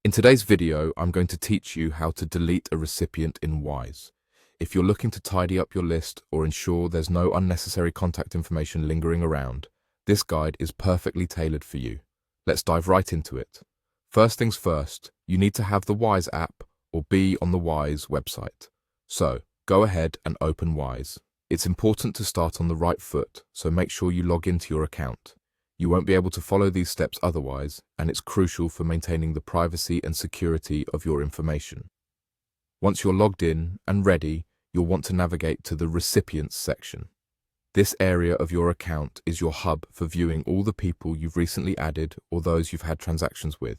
In today's video, I'm going to teach you how to delete a recipient in Wise. If you're looking to tidy up your list or ensure there's no unnecessary contact information lingering around, this guide is perfectly tailored for you. Let's dive right into it. First things first, you need to have the Wise app or be on the Wise website. So, go ahead and open Wise. It's important to start on the right foot, so make sure you log into your account. You won't be able to follow these steps otherwise, and it's crucial for maintaining the privacy and security of your information. Once you're logged in and ready, you'll want to navigate to the Recipients section. This area of your account is your hub for viewing all the people you've recently added or those you've had transactions with.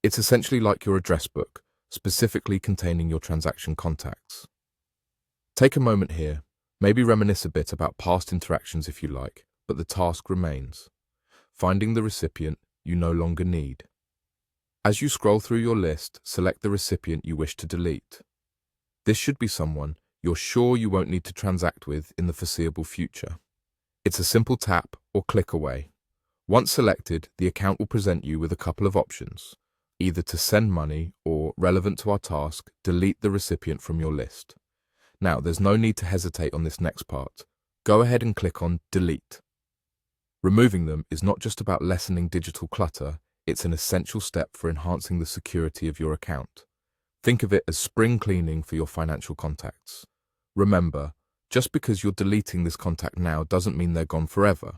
It's essentially like your address book, specifically containing your transaction contacts. Take a moment here, maybe reminisce a bit about past interactions if you like, but the task remains. Finding the recipient you no longer need. As you scroll through your list, select the recipient you wish to delete. This should be someone you're sure you won't need to transact with in the foreseeable future. It's a simple tap or click away. Once selected, the account will present you with a couple of options, either to send money or, relevant to our task, delete the recipient from your list. Now, there's no need to hesitate on this next part. Go ahead and click on Delete. Removing them is not just about lessening digital clutter, it's an essential step for enhancing the security of your account. Think of it as spring cleaning for your financial contacts. Remember, just because you're deleting this contact now doesn't mean they're gone forever.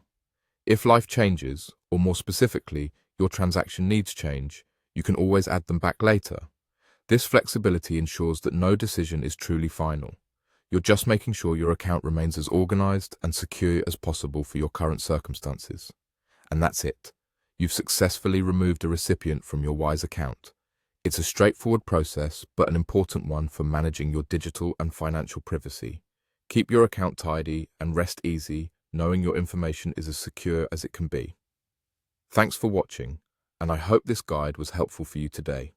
If life changes, or more specifically, your transaction needs change, you can always add them back later. This flexibility ensures that no decision is truly final. You're just making sure your account remains as organized and secure as possible for your current circumstances. And that's it. You've successfully removed a recipient from your Wise account. It's a straightforward process, but an important one for managing your digital and financial privacy. Keep your account tidy and rest easy, knowing your information is as secure as it can be. Thanks for watching, and I hope this guide was helpful for you today.